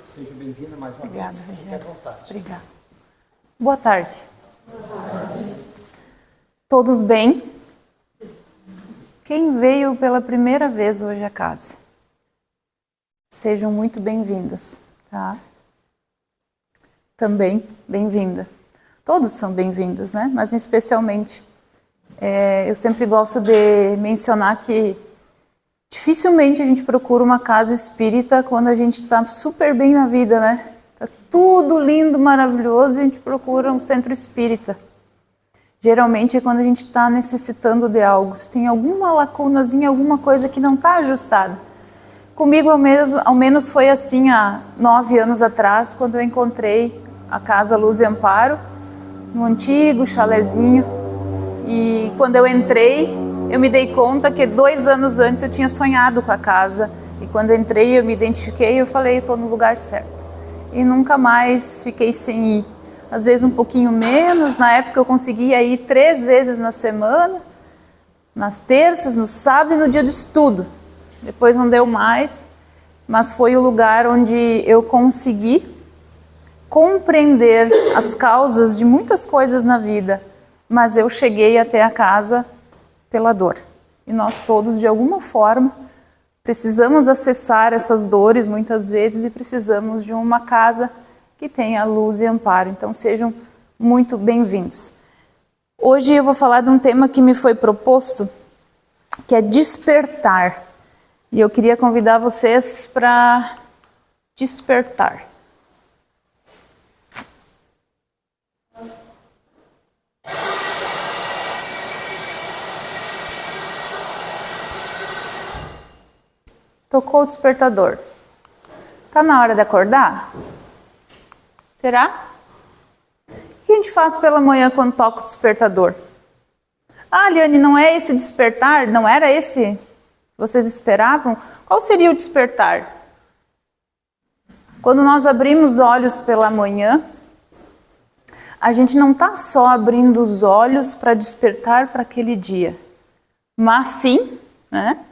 Seja bem-vinda mais uma Obrigada, vez. Fique à vontade. Obrigada. Boa tarde. Boa tarde. Todos bem? Quem veio pela primeira vez hoje à casa? Sejam muito bem-vindas, tá? Também bem-vinda. Todos são bem-vindos, né? Mas especialmente, eu sempre gosto de mencionar que dificilmente a gente procura uma casa espírita quando a gente está super bem na vida, né? Tá tudo lindo, maravilhoso e a gente procura um centro espírita. Geralmente é quando a gente está necessitando de algo, se tem alguma lacunazinha, alguma coisa que não está ajustada. Comigo ao menos foi assim há 9 anos atrás, quando eu encontrei a Casa Luz e Amparo, no antigo chalezinho. E quando eu entrei, eu me dei conta que 2 anos antes eu tinha sonhado com a casa. E quando eu entrei, eu me identifiquei e eu falei, estou no lugar certo. E nunca mais fiquei sem ir. Às vezes um pouquinho menos, na época eu conseguia ir 3 vezes na semana, nas terças, no sábado e no dia do estudo. Depois não deu mais, mas foi o lugar onde eu consegui compreender as causas de muitas coisas na vida, mas eu cheguei até a casa pela dor. E nós todos, de alguma forma, precisamos acessar essas dores muitas vezes e precisamos de uma casa que tenha luz e amparo. Então sejam muito bem-vindos. Hoje eu vou falar de um tema que me foi proposto, que é despertar. E eu queria convidar vocês para despertar. Tocou o despertador. Tá na hora de acordar? Será? O que a gente faz pela manhã quando toca o despertador? Ah, Liane, não é esse despertar? Não era esse que vocês esperavam? Qual seria o despertar? Quando nós abrimos os olhos pela manhã, a gente não está só abrindo os olhos para despertar para aquele dia, mas sim, né,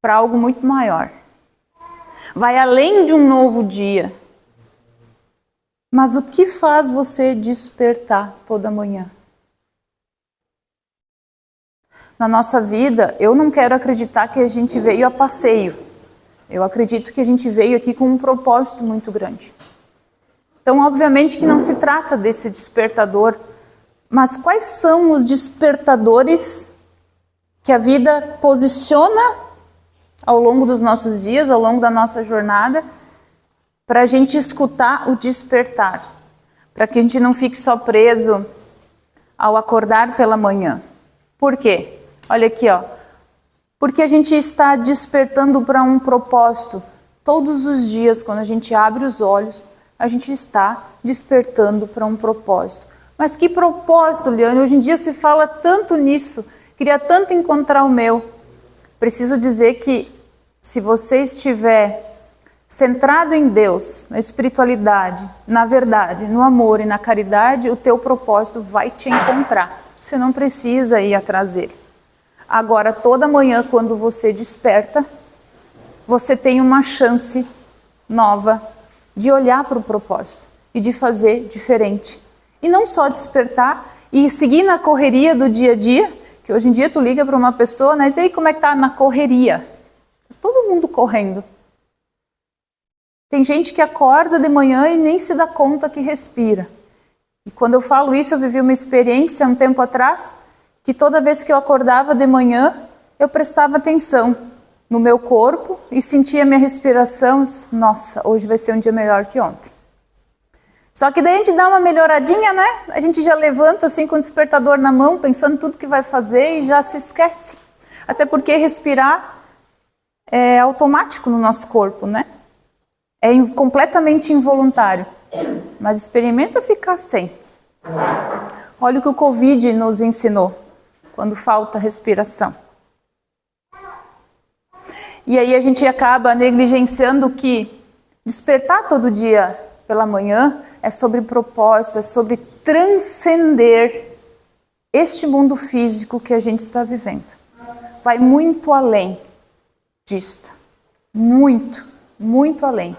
para algo muito maior. Vai além de um novo dia. Mas o que faz você despertar toda manhã? Na nossa vida, eu não quero acreditar que a gente veio a passeio. Eu acredito que a gente veio aqui com um propósito muito grande. Então, obviamente que não se trata desse despertador, mas quais são os despertadores que a vida posiciona ao longo dos nossos dias, ao longo da nossa jornada, para a gente escutar o despertar, para que a gente não fique só preso ao acordar pela manhã. Por quê? Olha aqui, ó. Porque a gente está despertando para um propósito. Todos os dias, quando a gente abre os olhos, a gente está despertando para um propósito. Mas que propósito, Liane? Hoje em dia se fala tanto nisso. Queria tanto encontrar o meu. Preciso dizer que se você estiver centrado em Deus, na espiritualidade, na verdade, no amor e na caridade, o teu propósito vai te encontrar. Você não precisa ir atrás dele. Agora, toda manhã, quando você desperta, você tem uma chance nova de olhar para o propósito e de fazer diferente. E não só despertar e seguir na correria do dia a dia, que hoje em dia tu liga para uma pessoa, né, e diz, aí, como é que tá na correria? Todo mundo correndo. Tem gente que acorda de manhã e nem se dá conta que respira. E quando eu falo isso, eu vivi uma experiência um tempo atrás, que toda vez que eu acordava de manhã, eu prestava atenção no meu corpo e sentia minha respiração. Nossa, hoje vai ser um dia melhor que ontem. Só que daí a gente dá uma melhoradinha, né? A gente já levanta assim com o despertador na mão, pensando tudo que vai fazer e já se esquece. Até porque respirar é automático no nosso corpo, né? É completamente involuntário. Mas experimenta ficar sem. Olha o que o Covid nos ensinou, quando falta respiração. E aí a gente acaba negligenciando que despertar todo dia pela manhã é sobre propósito, é sobre transcender este mundo físico que a gente está vivendo. Vai muito além disto. Muito, muito além.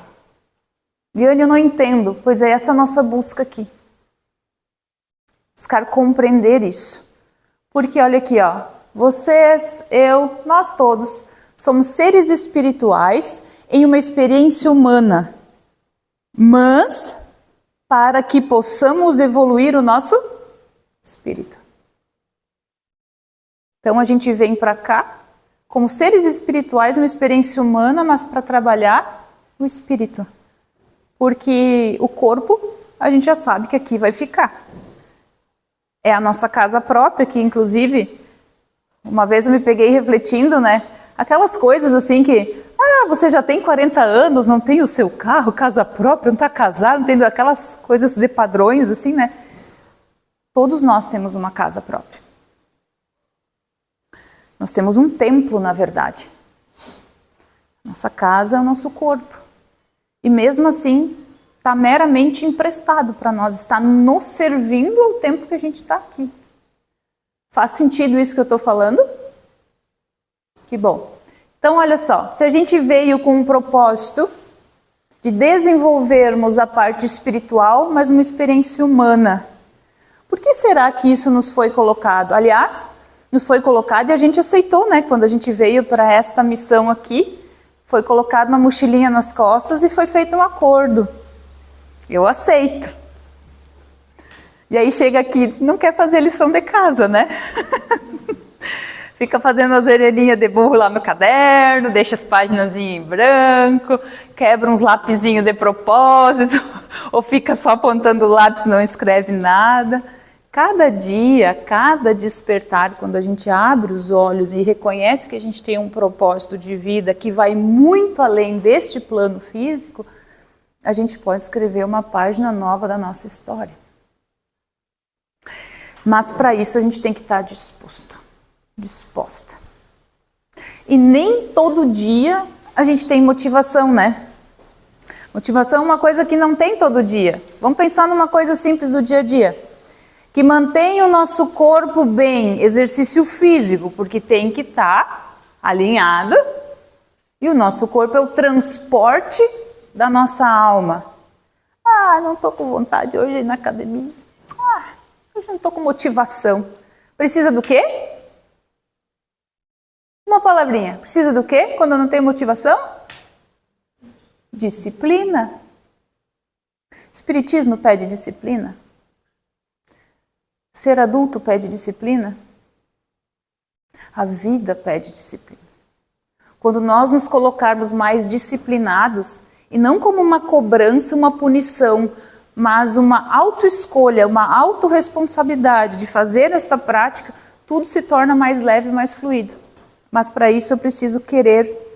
Liane, eu não entendo. Pois é, essa é a nossa busca aqui. Buscar compreender isso. Porque olha aqui, ó, vocês, eu, nós todos somos seres espirituais em uma experiência humana. Mas para que possamos evoluir o nosso espírito. Então a gente vem para cá como seres espirituais, uma experiência humana, mas para trabalhar o espírito. Porque o corpo, a gente já sabe que aqui vai ficar. É a nossa casa própria, que inclusive, uma vez eu me peguei refletindo, né? Aquelas coisas assim que, você já tem 40 anos, não tem o seu carro, casa própria, não está casado, não tem aquelas coisas de padrões assim, né? Todos nós temos uma casa própria. Nós temos um templo, na verdade. Nossa casa é o nosso corpo. E mesmo assim, está meramente emprestado para nós, está nos servindo ao tempo que a gente está aqui. Faz sentido isso que eu estou falando? Que bom. Então, olha só, se a gente veio com um propósito de desenvolvermos a parte espiritual, mas uma experiência humana, por que será que isso nos foi colocado? Aliás, nos foi colocado e a gente aceitou, né? Quando a gente veio para esta missão aqui, foi colocado uma mochilinha nas costas e foi feito um acordo. Eu aceito. E aí chega aqui, não quer fazer lição de casa, né? Fica fazendo as orelhinhas de burro lá no caderno, deixa as páginas em branco, quebra uns lapisinhos de propósito, ou fica só apontando o lápis, não escreve nada. Cada dia, cada despertar, quando a gente abre os olhos e reconhece que a gente tem um propósito de vida que vai muito além deste plano físico, a gente pode escrever uma página nova da nossa história. Mas para isso a gente tem que estar disposta. E nem todo dia a gente tem motivação, né? Motivação é uma coisa que não tem todo dia. Vamos pensar numa coisa simples do dia a dia. Que mantém o nosso corpo bem, exercício físico, porque tem que estar alinhado. E o nosso corpo é o transporte da nossa alma. Não estou com vontade hoje de ir na academia. Hoje não estou com motivação. Precisa do quê? Uma palavrinha. Precisa do quê quando eu não tenho motivação? Disciplina. Espiritismo pede disciplina. Ser adulto pede disciplina. A vida pede disciplina. Quando nós nos colocarmos mais disciplinados, e não como uma cobrança, uma punição, mas uma autoescolha, uma autorresponsabilidade de fazer esta prática, tudo se torna mais leve e mais fluido. Mas para isso eu preciso querer.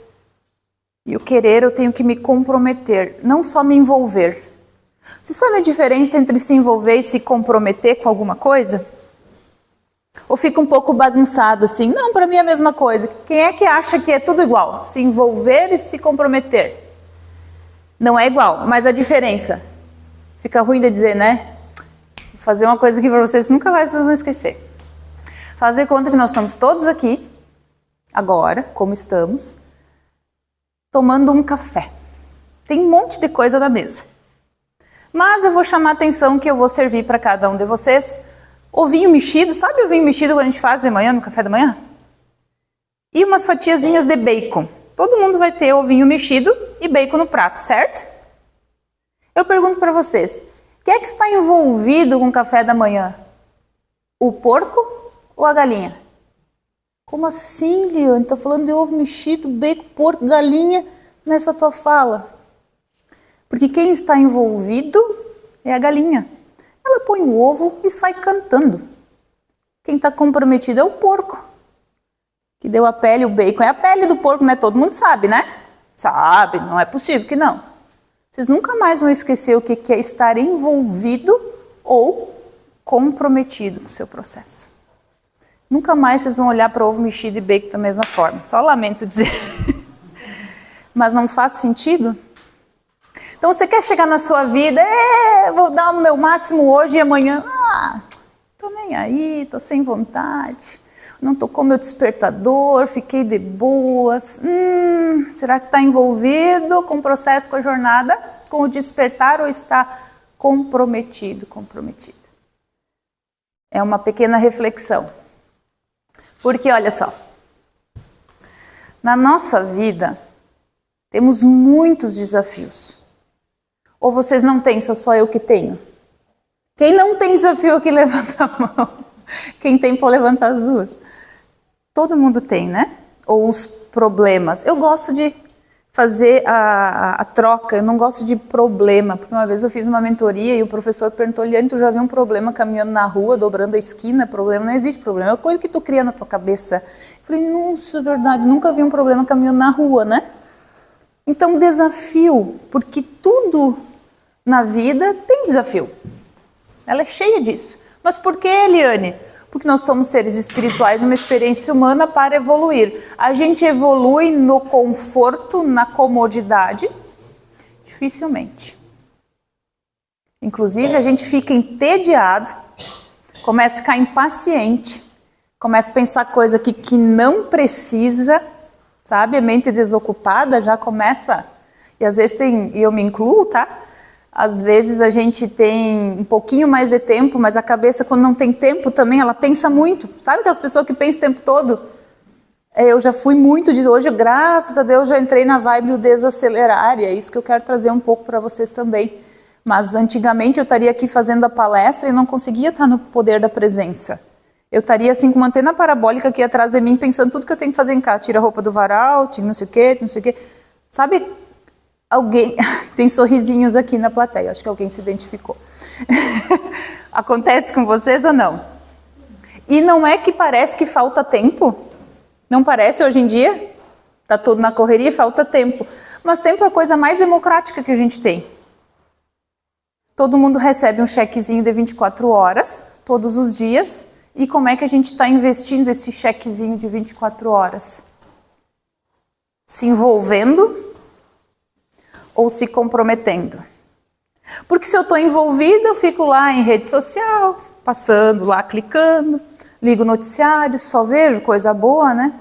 E o querer eu tenho que me comprometer, não só me envolver. Você sabe a diferença entre se envolver e se comprometer com alguma coisa? Ou fica um pouco bagunçado assim? Não, para mim é a mesma coisa. Quem é que acha que é tudo igual? Se envolver e se comprometer. Não é igual, mas a diferença. Fica ruim de dizer, né? Vou fazer uma coisa aqui para vocês, nunca mais vão esquecer. Fazer conta que nós estamos todos aqui, agora, como estamos, tomando um café. Tem um monte de coisa na mesa. Mas eu vou chamar a atenção que eu vou servir para cada um de vocês ovinho mexido, sabe o ovinho mexido que a gente faz de manhã, no café da manhã? E umas fatiazinhas de bacon. Todo mundo vai ter ovinho mexido e bacon no prato, certo? Eu pergunto para vocês, quem é que está envolvido com o café da manhã? O porco ou a galinha? Como assim, Liane? Está falando de ovo mexido, bacon, porco, galinha nessa tua fala? Porque quem está envolvido é a galinha. Ela põe o ovo e sai cantando. Quem está comprometido é o porco. Que deu a pele, o bacon. É a pele do porco, né? Todo mundo sabe, né? Sabe, não é possível que não. Vocês nunca mais vão esquecer o que é estar envolvido ou comprometido com o seu processo. Nunca mais vocês vão olhar para o ovo mexido e bacon da mesma forma. Só lamento dizer. Mas não faz sentido? Então você quer chegar na sua vida, vou dar o meu máximo hoje e amanhã, tô nem aí, tô sem vontade. não tocou meu despertador, fiquei de boas. Será que está envolvido com o processo, com a jornada, com o despertar ou está comprometido, comprometida? É uma pequena reflexão. Porque olha só, na nossa vida temos muitos desafios. Ou vocês não têm, só eu que tenho? Quem não tem desafio aqui, levanta a mão. Quem tem, pode levantar as duas. Todo mundo tem, né? Ou os problemas. Eu gosto de fazer a troca, eu não gosto de problema. Porque uma vez eu fiz uma mentoria e o professor perguntou, Liane, tu já viu um problema caminhando na rua, dobrando a esquina? Problema, não existe problema, é coisa que tu cria na tua cabeça. Eu falei, nossa, é verdade, nunca vi um problema caminhando na rua, né? Então, desafio, porque tudo na vida tem desafio. Ela é cheia disso. Mas por que, Eliane? Porque nós somos seres espirituais, uma experiência humana para evoluir. A gente evolui no conforto, na comodidade? Dificilmente. Inclusive, a gente fica entediado, começa a ficar impaciente, começa a pensar coisa que não precisa, sabe? A mente desocupada já começa... E às vezes tem... E eu me incluo, tá? Às vezes a gente tem um pouquinho mais de tempo, mas a cabeça, quando não tem tempo também, ela pensa muito. Sabe aquelas pessoas que pensam o tempo todo? Eu já fui muito disso. Hoje, graças a Deus, já entrei na vibe do desacelerar. E é isso que eu quero trazer um pouco para vocês também. Mas antigamente eu estaria aqui fazendo a palestra e não conseguia estar no poder da presença. Eu estaria assim com uma antena parabólica aqui atrás de mim, pensando tudo que eu tenho que fazer em casa. Tira a roupa do varal, tira não sei o quê, não sei o quê. Sabe... Alguém, tem sorrisinhos aqui na plateia, acho que alguém se identificou. Acontece com vocês ou não? E não é que parece que falta tempo? Não parece hoje em dia? Está tudo na correria e falta tempo. Mas tempo é a coisa mais democrática que a gente tem. Todo mundo recebe um chequezinho de 24 horas, todos os dias. E como é que a gente está investindo esse chequezinho de 24 horas? Se envolvendo ou se comprometendo? Porque se eu estou envolvida, eu fico lá em rede social, passando lá, clicando, ligo o noticiário, só vejo coisa boa, né?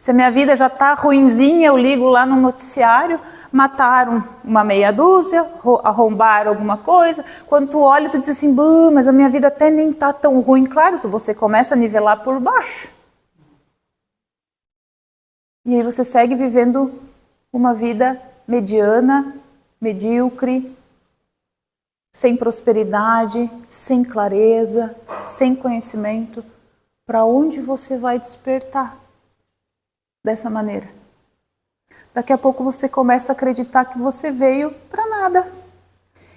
Se a minha vida já está ruinzinha, eu ligo lá no noticiário, mataram uma meia dúzia, arrombaram alguma coisa. Quando tu olha, tu diz assim, mas a minha vida até nem está tão ruim. Claro, você começa a nivelar por baixo. E aí você segue vivendo uma vida mediana, medíocre, sem prosperidade, sem clareza, sem conhecimento. Para onde você vai despertar dessa maneira? Daqui a pouco você começa a acreditar que você veio para nada,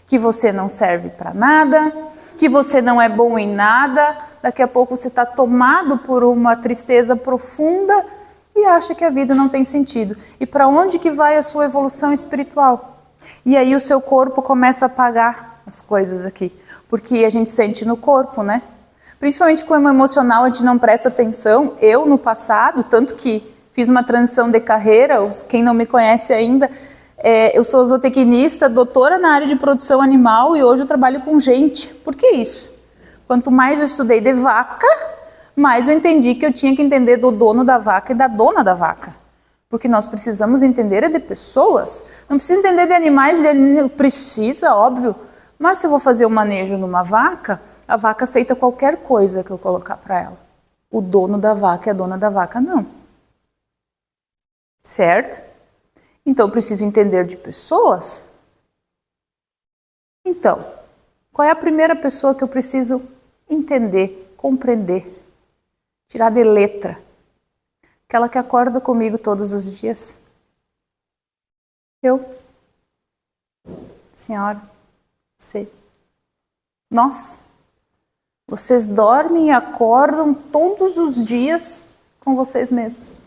que você não serve para nada, que você não é bom em nada. Daqui a pouco você está tomado por uma tristeza profunda e acha que a vida não tem sentido. E para onde que vai a sua evolução espiritual? E aí o seu corpo começa a pagar as coisas aqui. Porque a gente sente no corpo, né? Principalmente com o emocional, a gente não presta atenção. Eu, no passado, tanto que fiz uma transição de carreira, quem não me conhece ainda, eu sou zootecnista, doutora na área de produção animal e hoje eu trabalho com gente. Por que isso? Quanto mais eu estudei de vaca, mais eu entendi que eu tinha que entender do dono da vaca e da dona da vaca. Porque nós precisamos entender de pessoas. Não precisa entender de animais, precisa, óbvio. Mas se eu vou fazer o manejo numa vaca, a vaca aceita qualquer coisa que eu colocar para ela. O dono da vaca e a dona da vaca não. Certo? Então eu preciso entender de pessoas. Então, qual é a primeira pessoa que eu preciso entender, compreender? Tirar de letra. Aquela que acorda comigo todos os dias. Eu. Senhora. Você. Nós. Vocês dormem e acordam todos os dias com vocês mesmos.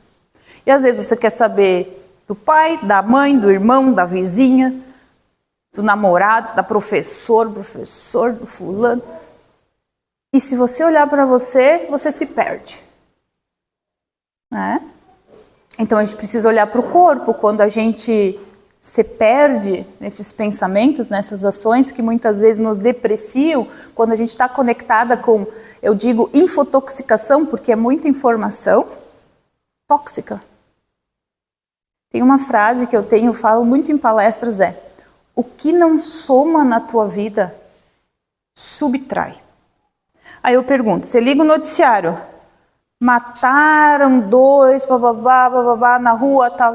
E às vezes você quer saber do pai, da mãe, do irmão, da vizinha, do namorado, da professor, do fulano. E se você olhar para você, você se perde. Né? Então a gente precisa olhar para o corpo quando a gente se perde nesses pensamentos, nessas ações que muitas vezes nos depreciam, quando a gente está conectada com, eu digo, infotoxicação, porque é muita informação tóxica. Tem uma frase que eu falo muito em palestras, o que não soma na tua vida, subtrai. Aí eu pergunto, você liga o noticiário, mataram 2, bababá, na rua, tal,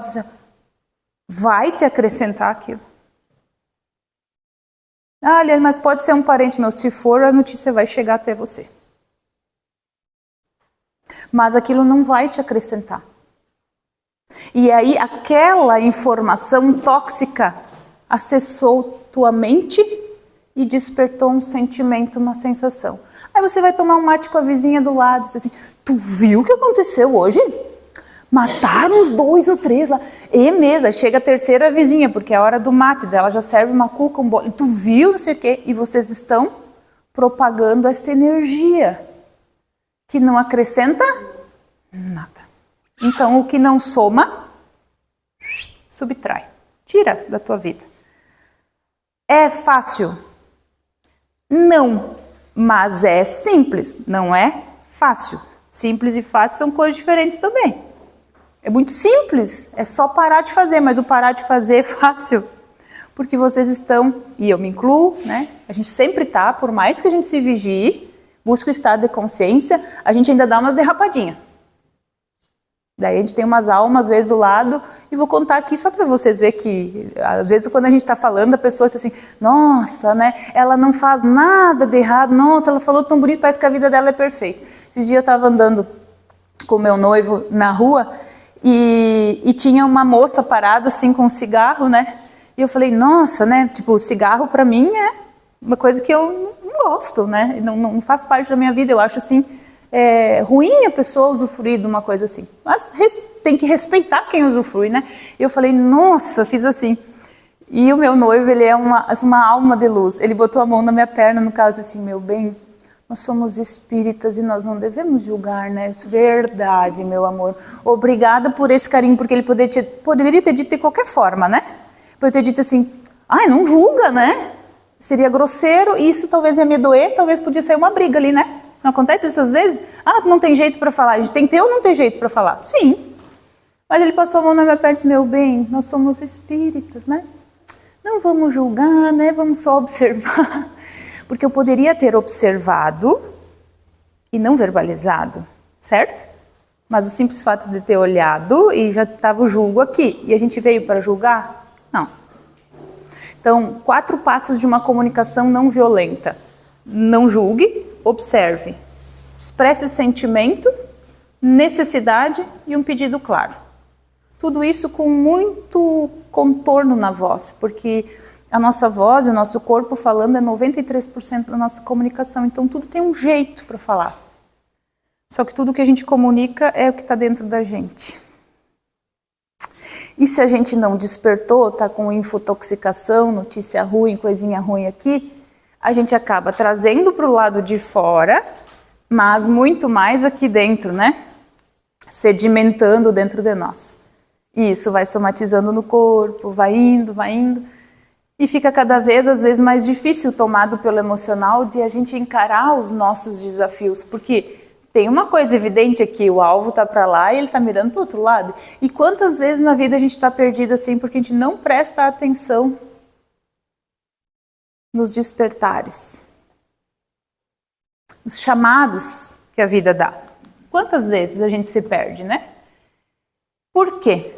vai te acrescentar aquilo. Ah, Liane, mas pode ser um parente meu. Se for, a notícia vai chegar até você. Mas aquilo não vai te acrescentar. E aí aquela informação tóxica acessou tua mente e despertou um sentimento, uma sensação. Aí você vai tomar um mate com a vizinha do lado, e diz assim, tu viu o que aconteceu hoje? Mataram uns 2 ou 3 lá. E mesmo, chega a terceira vizinha, porque é a hora do mate dela, já serve uma cuca, um bolo. Tu viu, não sei o quê, e vocês estão propagando essa energia que não acrescenta nada. Então, o que não soma, subtrai, tira da tua vida. É fácil? Não, mas é simples, não é fácil. Simples e fácil são coisas diferentes também. É muito simples, é só parar de fazer, mas o parar de fazer é fácil. Porque vocês estão, e eu me incluo, né? A gente sempre tá, por mais que a gente se vigie, busque o estado de consciência, a gente ainda dá umas derrapadinhas. Daí a gente tem umas almas, às vezes, do lado, e vou contar aqui só para vocês verem que, às vezes, quando a gente está falando, a pessoa diz assim, nossa, né, ela não faz nada de errado, nossa, ela falou tão bonito, parece que a vida dela é perfeita. Esses dias eu estava andando com meu noivo na rua, e tinha uma moça parada, assim, com um cigarro, né, e eu falei, nossa, né, tipo, o cigarro para mim é uma coisa que eu não gosto, né, não faz parte da minha vida, eu acho, assim, ruim a pessoa usufruir de uma coisa assim, mas tem que respeitar quem usufrui, né? E eu falei, nossa, fiz assim. E o meu noivo, ele é uma alma de luz. Ele botou a mão na minha perna, no caso assim, meu bem, nós somos espíritas e nós não devemos julgar, né? Verdade, meu amor. Obrigada por esse carinho, porque ele poderia ter dito de qualquer forma, né? Poderia ter dito assim, ai, não julga, né? Seria grosseiro, e isso talvez ia me doer, talvez podia sair uma briga ali, né? Não acontece isso às vezes? Ah, não tem jeito para falar. A gente tem que ter ou não tem jeito para falar? Sim. Mas ele passou a mão na minha perna e disse, meu bem, nós somos espíritas, né? Não vamos julgar, né? Vamos só observar. Porque eu poderia ter observado e não verbalizado, certo? Mas o simples fato de ter olhado e já estava o julgo aqui. E a gente veio para julgar? Não. Então, 4 passos de uma comunicação não violenta. Não julgue, observe, expresse sentimento, necessidade e um pedido claro. Tudo isso com muito contorno na voz, porque a nossa voz e o nosso corpo falando é 93% da nossa comunicação, então tudo tem um jeito para falar. Só que tudo que a gente comunica é o que está dentro da gente. E se a gente não despertou, está com infotoxicação, notícia ruim, coisinha ruim aqui, a gente acaba trazendo para o lado de fora, mas muito mais aqui dentro, né? Sedimentando dentro de nós. E isso vai somatizando no corpo, vai indo, e fica cada vez, às vezes, mais difícil, tomado pelo emocional, de a gente encarar os nossos desafios, porque tem uma coisa evidente aqui, o alvo está para lá e ele está mirando para o outro lado. E quantas vezes na vida a gente está perdido assim, porque a gente não presta atenção nos despertares, nos chamados que a vida dá. Quantas vezes a gente se perde, né? Por quê?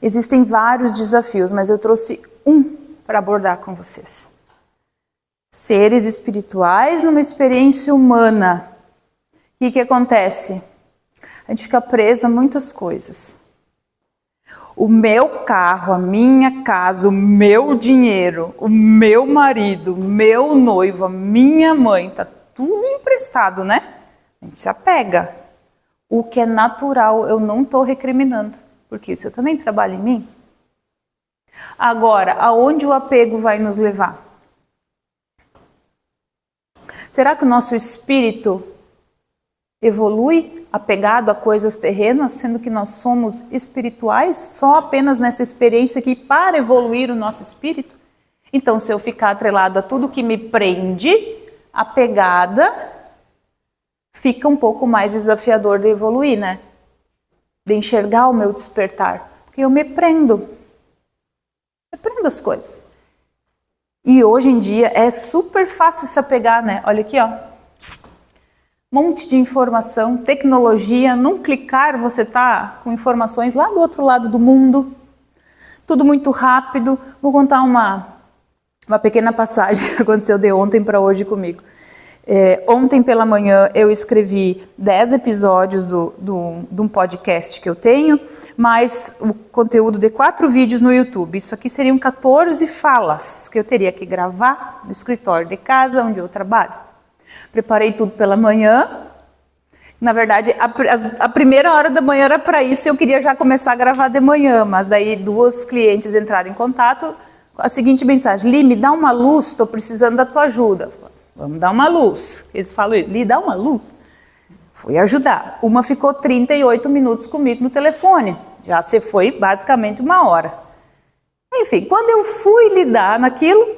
Existem vários desafios, mas eu trouxe um para abordar com vocês. Seres espirituais numa experiência humana. O que acontece? A gente fica presa a muitas coisas. O meu carro, a minha casa, o meu dinheiro, o meu marido, o meu noivo, a minha mãe, tá tudo emprestado, né? A gente se apega. O que é natural, eu não estou recriminando, porque isso eu também trabalho em mim. Agora, aonde o apego vai nos levar? Será que o nosso espírito evolui apegado a coisas terrenas, sendo que nós somos espirituais, só apenas nessa experiência aqui para evoluir o nosso espírito? Então, se eu ficar atrelado a tudo que me prende, apegada, fica um pouco mais desafiador de evoluir, né? De enxergar o meu despertar. Porque eu me prendo as coisas. E hoje em dia é super fácil se apegar, né? Olha aqui, ó. Monte de informação, tecnologia, num clicar você tá com informações lá do outro lado do mundo. Tudo muito rápido. Vou contar uma pequena passagem que aconteceu de ontem para hoje comigo. Ontem pela manhã eu escrevi 10 episódios de um podcast que eu tenho, mais o conteúdo de 4 vídeos no YouTube. Isso aqui seriam 14 falas que eu teria que gravar no escritório de casa onde eu trabalho. Preparei tudo pela manhã. Na verdade, a primeira hora da manhã era para isso, eu queria já começar a gravar de manhã, mas daí 2 clientes entraram em contato com a seguinte mensagem: Li, me dá uma luz, estou precisando da tua ajuda. Vamos dar uma luz. Eles falam, Li, dá uma luz. Fui ajudar. Uma ficou 38 minutos comigo no telefone. Já se foi basicamente 1 hora. Enfim, quando eu fui lidar naquilo,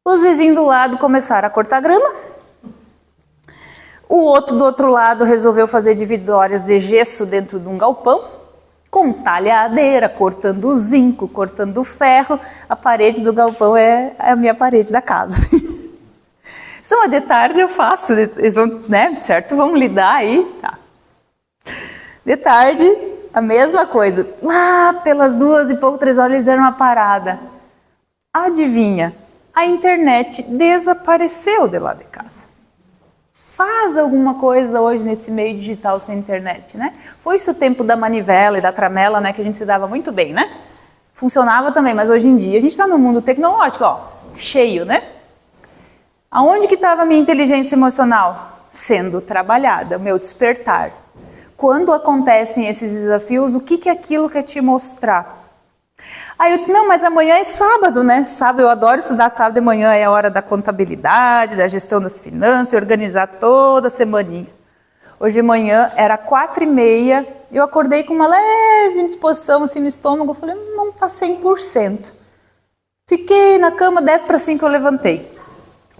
os vizinhos do lado começaram a cortar grama. O outro do outro lado resolveu fazer divisórias de gesso dentro de um galpão, com talhadeira, cortando zinco, cortando ferro. A parede do galpão é a minha parede da casa. Então, de tarde eu faço, eles vão, né, certo? Vão lidar aí, tá. De tarde, a mesma coisa. Lá pelas 2 e pouco, 3 horas, eles deram uma parada. Adivinha? A internet desapareceu de lá de casa. Faz alguma coisa hoje nesse meio digital sem internet, né? Foi isso o tempo da manivela e da tramela, né? Que a gente se dava muito bem, né? Funcionava também, mas hoje em dia a gente está no mundo tecnológico, ó, cheio, né? Aonde que estava a minha inteligência emocional? Sendo trabalhada, o meu despertar. Quando acontecem esses desafios, o que aquilo quer te mostrar? Aí eu disse, não, mas amanhã é sábado, né? Sábado, eu adoro estudar sábado de manhã, é a hora da contabilidade, da gestão das finanças, organizar toda a semaninha. Hoje de manhã era 4h30, eu acordei com uma leve indisposição assim no estômago, eu falei, não está 100%. Fiquei na cama, 10:45 eu levantei.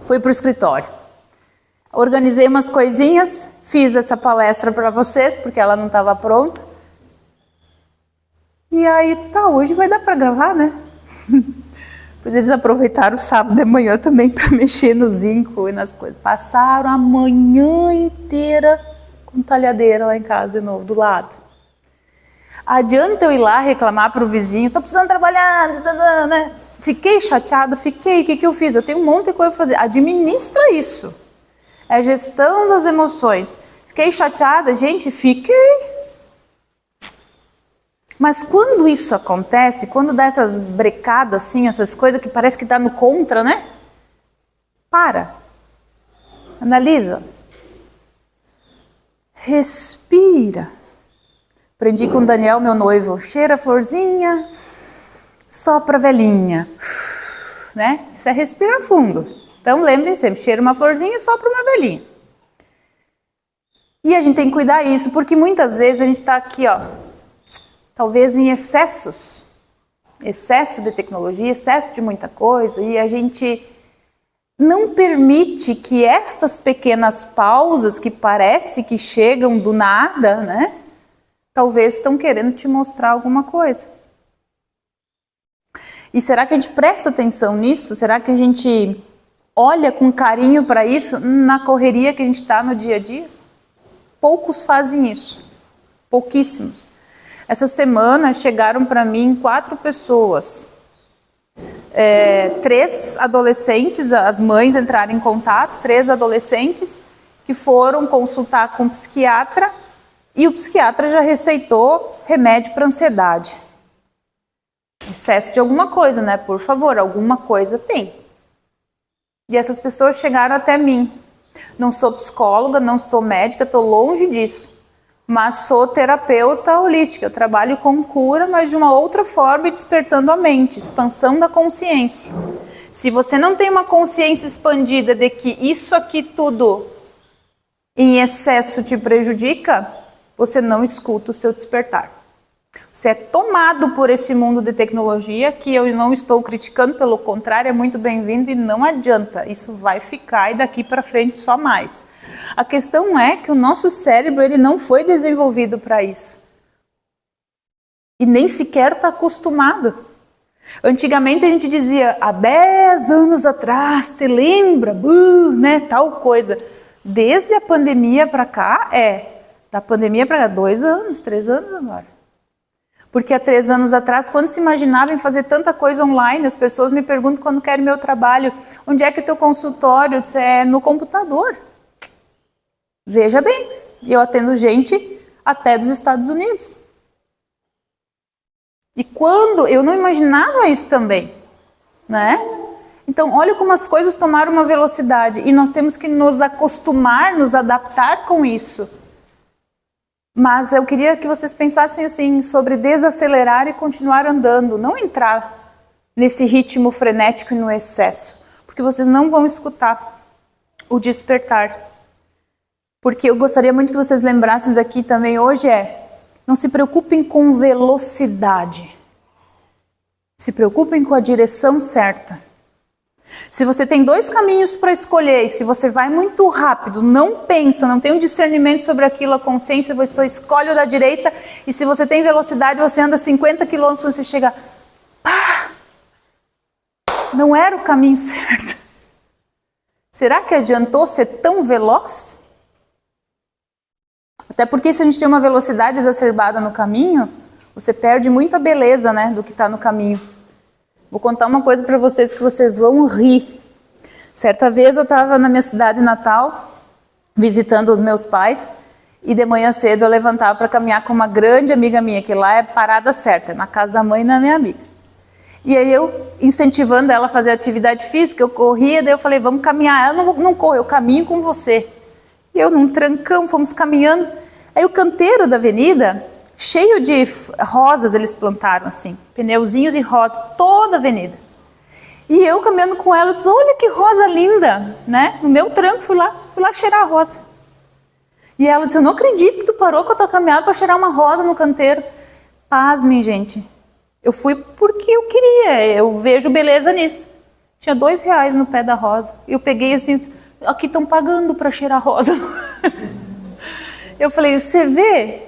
Fui para o escritório, organizei umas coisinhas, fiz essa palestra para vocês, porque ela não estava pronta. E aí eu disse, tá, hoje vai dar para gravar, né? Pois eles aproveitaram o sábado de manhã também para mexer no zinco e nas coisas. Passaram a manhã inteira com talhadeira lá em casa de novo, do lado. Adianta eu ir lá reclamar para o vizinho, tô precisando trabalhar, né? Fiquei chateada, o que eu fiz? Eu tenho um monte de coisa para fazer. Administra isso. É gestão das emoções. Fiquei chateada, gente, fiquei. Mas quando isso acontece, quando dá essas brecadas assim, essas coisas que parece que dá no contra, né? Para. Analisa. Respira. Aprendi com o Daniel, meu noivo. Cheira a florzinha. Sopra a velhinha, né? Isso é respirar fundo. Então lembrem sempre, cheira uma florzinha e sopra uma velhinha. E a gente tem que cuidar disso, porque muitas vezes a gente está aqui, ó, talvez em excesso de tecnologia, excesso de muita coisa, e a gente não permite que estas pequenas pausas que parece que chegam do nada, né? Talvez estão querendo te mostrar alguma coisa. E será que a gente presta atenção nisso? Será que a gente olha com carinho para isso na correria que a gente está no dia a dia? Poucos fazem isso. Pouquíssimos. Essa semana chegaram para mim 4 pessoas. 3 adolescentes, as mães entraram em contato, 3 adolescentes que foram consultar com o psiquiatra e o psiquiatra já receitou remédio para ansiedade. Excesso de alguma coisa, né? Por favor, alguma coisa tem. E essas pessoas chegaram até mim. Não sou psicóloga, não sou médica, estou longe disso. Mas sou terapeuta holística. Eu trabalho com cura, mas de uma outra forma, despertando a mente, expansão da consciência. Se você não tem uma consciência expandida de que isso aqui tudo em excesso te prejudica, você não escuta o seu despertar. Você é tomado por esse mundo de tecnologia, que eu não estou criticando, pelo contrário, é muito bem-vindo e não adianta. Isso vai ficar e daqui para frente só mais. A questão é que o nosso cérebro ele não foi desenvolvido para isso. E nem sequer está acostumado. Antigamente a gente dizia, há 10 anos atrás, te lembra? Né, tal coisa. Desde a pandemia para cá, da pandemia para cá, 2 anos, 3 anos agora. Porque há 3 anos atrás, quando se imaginava em fazer tanta coisa online, as pessoas me perguntam quando querem meu trabalho, onde é que é teu consultório? Eu disse, é no computador. Veja bem, eu atendo gente até dos Estados Unidos. E quando eu não imaginava isso também, né? Então, olha como as coisas tomaram uma velocidade e nós temos que nos acostumar, nos adaptar com isso. Mas eu queria que vocês pensassem assim sobre desacelerar e continuar andando, não entrar nesse ritmo frenético e no excesso, porque vocês não vão escutar o despertar. Porque eu gostaria muito que vocês lembrassem daqui também hoje não se preocupem com velocidade. Se preocupem com a direção certa. Se você tem 2 caminhos para escolher e se você vai muito rápido, não pensa, não tem um discernimento sobre aquilo, a consciência, você só escolhe o da direita e se você tem velocidade, você anda 50 km, você chega, pá! Não era o caminho certo. Será que adiantou ser tão veloz? Até porque se a gente tem uma velocidade exacerbada no caminho, você perde muito a beleza, né, do que está no caminho. Vou contar uma coisa para vocês que vocês vão rir. Certa vez eu estava na minha cidade natal, visitando os meus pais, e de manhã cedo eu levantava para caminhar com uma grande amiga minha, que lá é parada certa, na casa da mãe da minha amiga. E aí eu, incentivando ela a fazer atividade física, eu corria, daí eu falei, vamos caminhar. Ela, não corre, eu caminho com você. E eu num trancão, fomos caminhando. Aí o canteiro da avenida, cheio de rosas, eles plantaram assim, pneuzinhos e rosa, toda a avenida. E eu caminhando com ela, disse, olha que rosa linda, né? No meu tranco, fui lá cheirar a rosa. E ela disse, eu não acredito que tu parou com a tua caminhada para cheirar uma rosa no canteiro. Pasmem, gente. Eu fui porque eu queria, eu vejo beleza nisso. Tinha R$2 no pé da rosa. Eu peguei assim, disse, aqui estão pagando para cheirar rosa. Eu falei, você vê?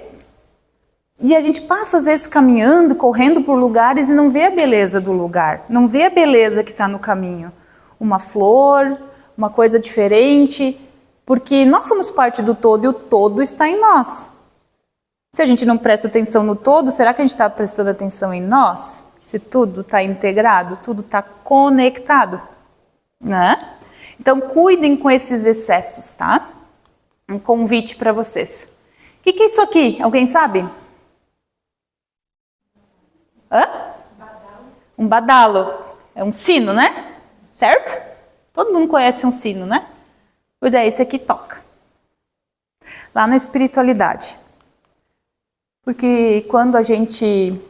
E a gente passa às vezes caminhando, correndo por lugares e não vê a beleza do lugar, não vê a beleza que está no caminho. Uma flor, uma coisa diferente, porque nós somos parte do todo e o todo está em nós. Se a gente não presta atenção no todo, será que a gente está prestando atenção em nós? Se tudo está integrado, tudo está conectado, né? Então cuidem com esses excessos, tá? Um convite para vocês. O que é isso aqui? Alguém sabe? Hã? Um badalo. É um sino, né? Certo? Todo mundo conhece um sino, né? Pois é, esse aqui toca. Lá na espiritualidade. Porque quando a gente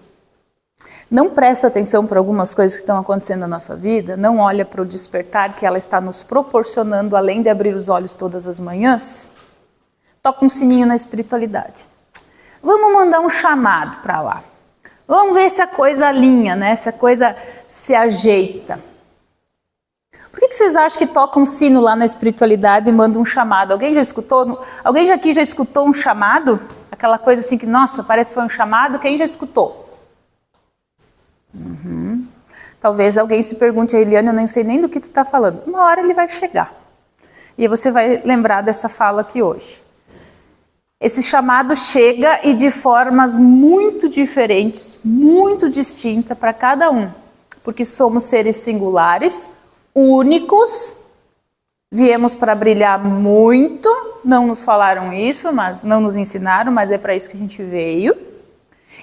não presta atenção para algumas coisas que estão acontecendo na nossa vida, não olha para o despertar que ela está nos proporcionando, além de abrir os olhos todas as manhãs, toca um sininho na espiritualidade. Vamos mandar um chamado para lá. Vamos ver se a coisa alinha, né? Se a coisa se ajeita. Por que vocês acham que toca um sino lá na espiritualidade e manda um chamado? Alguém já escutou? Alguém aqui já escutou um chamado? Aquela coisa assim que, nossa, parece que foi um chamado. Quem já escutou? Talvez alguém se pergunte, a Eliane, eu não sei nem do que tu está falando. Uma hora ele vai chegar. E aí você vai lembrar dessa fala aqui hoje. Esse chamado chega e de formas muito diferentes, muito distintas para cada um. Porque somos seres singulares, únicos, viemos para brilhar muito, não nos falaram isso, mas não nos ensinaram, mas é para isso que a gente veio.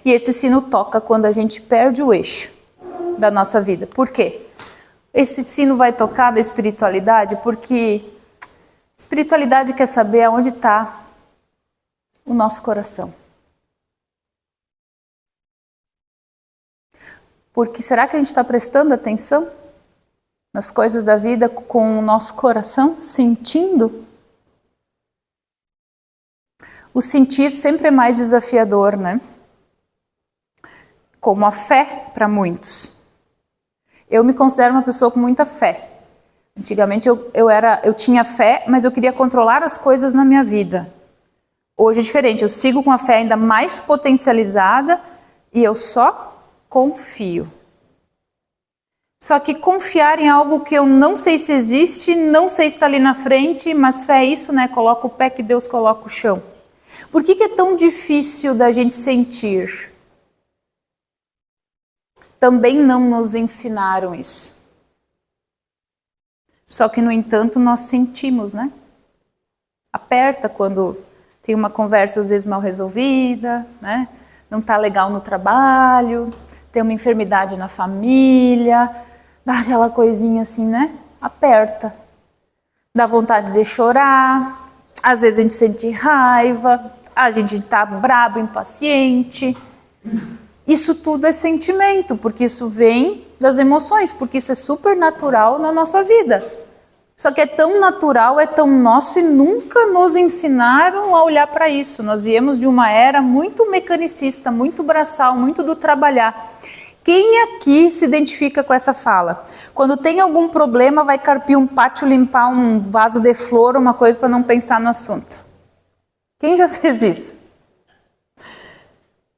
E esse sino toca quando a gente perde o eixo da nossa vida. Por quê? Esse sino vai tocar da espiritualidade porque espiritualidade quer saber aonde está o nosso coração. Porque será que a gente está prestando atenção nas coisas da vida com o nosso coração, sentindo? O sentir sempre é mais desafiador, né? Como a fé para muitos. Eu me considero uma pessoa com muita fé. Antigamente eu tinha fé, mas eu queria controlar as coisas na minha vida. Hoje é diferente, eu sigo com a fé ainda mais potencializada e eu só confio. Só que confiar em algo que eu não sei se existe, não sei se está ali na frente, mas fé é isso, né? Coloca o pé que Deus coloca o chão. Por que é tão difícil da gente sentir? Também não nos ensinaram isso. Só que, no entanto, nós sentimos, né? Aperta quando tem uma conversa às vezes mal resolvida, né? Não está legal no trabalho, tem uma enfermidade na família, dá aquela coisinha assim, né? Aperta. Dá vontade de chorar, às vezes a gente sente raiva, a gente está brabo, impaciente. Isso tudo é sentimento, porque isso vem das emoções, porque isso é super natural na nossa vida. Só que é tão natural, é tão nosso e nunca nos ensinaram a olhar para isso. Nós viemos de uma era muito mecanicista, muito braçal, muito do trabalhar. Quem aqui se identifica com essa fala? Quando tem algum problema, vai carpir um pátio, limpar um vaso de flor, uma coisa para não pensar no assunto. Quem já fez isso?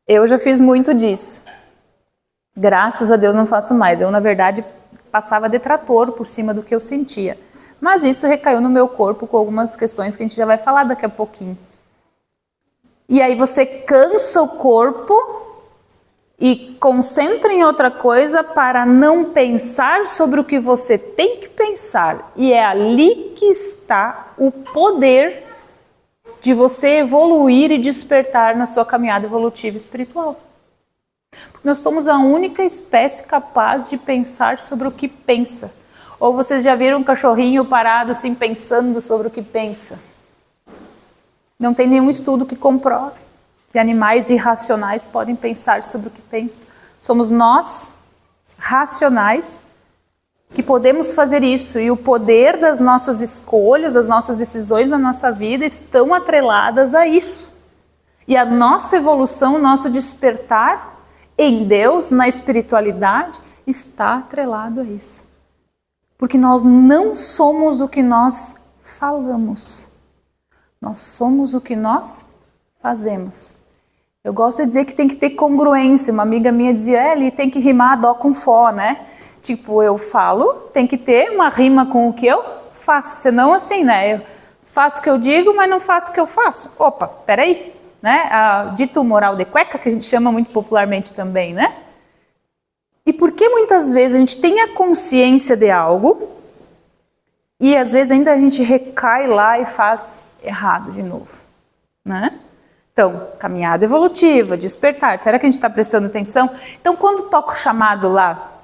Eu já fiz muito disso. Graças a Deus não faço mais. Eu, na verdade, passava de trator por cima do que eu sentia. Mas isso recaiu no meu corpo com algumas questões que a gente já vai falar daqui a pouquinho. E aí você cansa o corpo e concentra em outra coisa para não pensar sobre o que você tem que pensar. E é ali que está o poder de você evoluir e despertar na sua caminhada evolutiva espiritual. Nós somos a única espécie capaz de pensar sobre o que pensa. Ou vocês já viram um cachorrinho parado assim pensando sobre o que pensa? Não tem nenhum estudo que comprove que animais irracionais podem pensar sobre o que pensam. Somos nós, racionais, que podemos fazer isso. E o poder das nossas escolhas, das nossas decisões na nossa vida estão atreladas a isso. E a nossa evolução, o nosso despertar em Deus, na espiritualidade, está atrelado a isso. Porque nós não somos o que nós falamos. Nós somos o que nós fazemos. Eu gosto de dizer que tem que ter congruência. Uma amiga minha dizia, ele tem que rimar dó com fó, né? Tipo, eu falo, tem que ter uma rima com o que eu faço. Senão assim, né? Eu faço o que eu digo, mas não faço o que eu faço. Opa, peraí. Né? Dito moral de cueca, que a gente chama muito popularmente também, né? E por que muitas vezes a gente tem a consciência de algo e às vezes ainda a gente recai lá e faz errado de novo, né? Então, caminhada evolutiva, despertar, será que a gente está prestando atenção? Então, quando toca o chamado lá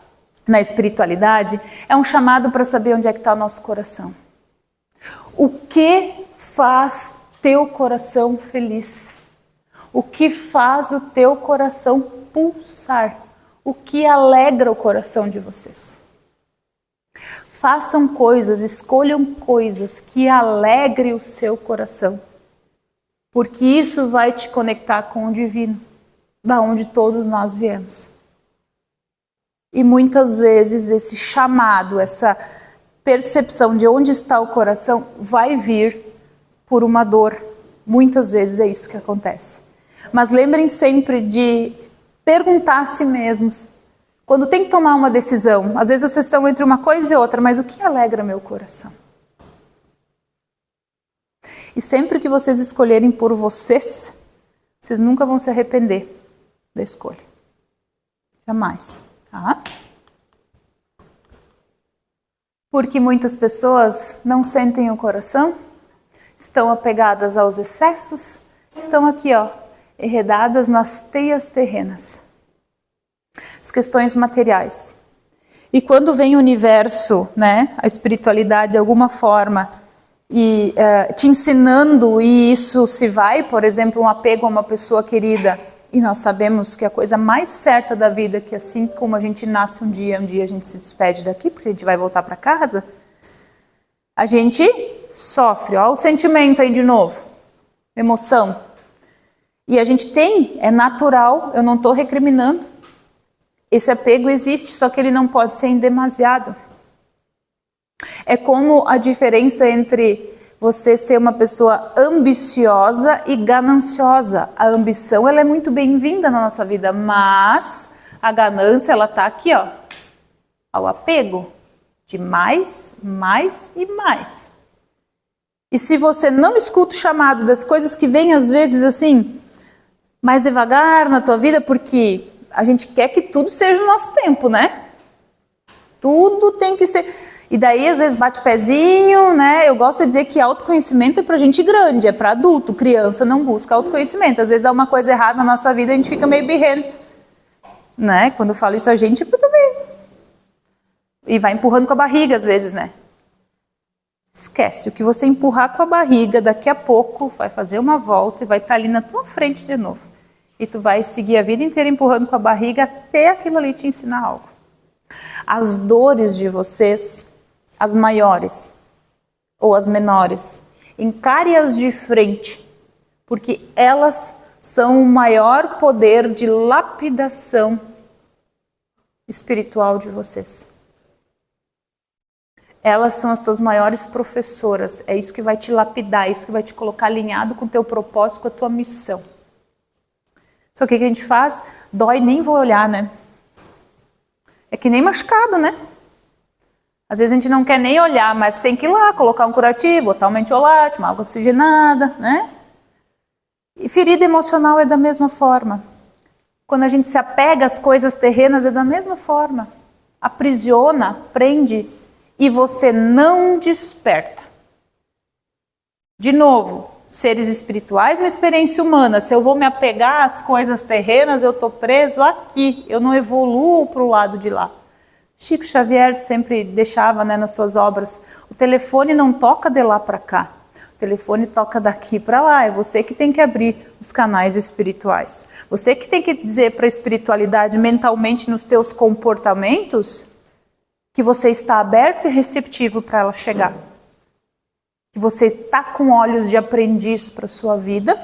na espiritualidade, é um chamado para saber onde é que está o nosso coração. O que faz teu coração feliz? O que faz o teu coração pulsar? O que alegra o coração de vocês? Façam coisas, escolham coisas que alegrem o seu coração. Porque isso vai te conectar com o divino, da onde todos nós viemos. E muitas vezes esse chamado, essa percepção de onde está o coração vai vir por uma dor. Muitas vezes é isso que acontece. Mas lembrem sempre de perguntar a si mesmos, quando tem que tomar uma decisão, às vezes vocês estão entre uma coisa e outra, mas o que alegra meu coração? E sempre que vocês escolherem por vocês, vocês nunca vão se arrepender da escolha. Jamais. Tá? Porque muitas pessoas não sentem o coração, estão apegadas aos excessos, estão aqui, ó, enredadas nas teias terrenas. As questões materiais. E quando vem o universo, né, a espiritualidade de alguma forma, e te ensinando, e isso se vai, por exemplo, um apego a uma pessoa querida, e nós sabemos que a coisa mais certa da vida, que assim como a gente nasce um dia a gente se despede daqui, porque a gente vai voltar para casa, a gente sofre, ó, o sentimento aí de novo, emoção, E a gente tem, é natural, eu não estou recriminando. Esse apego existe, só que ele não pode ser em demasiado. É como a diferença entre você ser uma pessoa ambiciosa e gananciosa. A ambição, ela é muito bem-vinda na nossa vida, mas a ganância, ela está aqui, ó, ao apego de mais, mais e mais. E se você não escuta o chamado das coisas que vêm às vezes assim, mais devagar na tua vida, porque a gente quer que tudo seja no nosso tempo, né? Tudo tem que ser... E daí, às vezes, bate pezinho, né? Eu gosto de dizer que autoconhecimento é pra gente grande, é pra adulto. Criança não busca autoconhecimento. Às vezes dá uma coisa errada na nossa vida e a gente fica meio birrento. Né? Quando eu falo isso a gente, eu também. E vai empurrando com a barriga, às vezes, né? Esquece, o que você empurrar com a barriga, daqui a pouco vai fazer uma volta e vai estar ali na tua frente de novo. E tu vai seguir a vida inteira empurrando com a barriga até aquilo ali te ensinar algo. As dores de vocês, as maiores ou as menores, encare-as de frente, porque elas são o maior poder de lapidação espiritual de vocês. Elas são as tuas maiores professoras, é isso que vai te lapidar, é isso que vai te colocar alinhado com o teu propósito, com a tua missão. Só que o que a gente faz? Dói, nem vou olhar, né? É que nem machucado, né? Às vezes a gente não quer nem olhar, mas tem que ir lá, colocar um curativo, botar um mentiolate, uma água oxigenada, né? E ferida emocional é da mesma forma. Quando a gente se apega às coisas terrenas é da mesma forma. Aprisiona, prende e você não desperta. De novo, seres espirituais, uma experiência humana. Se eu vou me apegar às coisas terrenas, eu estou preso aqui. Eu não evoluo para o lado de lá. Chico Xavier sempre deixava, né, nas suas obras, o telefone não toca de lá para cá. O telefone toca daqui para lá. É você que tem que abrir os canais espirituais. Você que tem que dizer para a espiritualidade mentalmente nos teus comportamentos que você está aberto e receptivo para ela chegar. Que você está com olhos de aprendiz para a sua vida,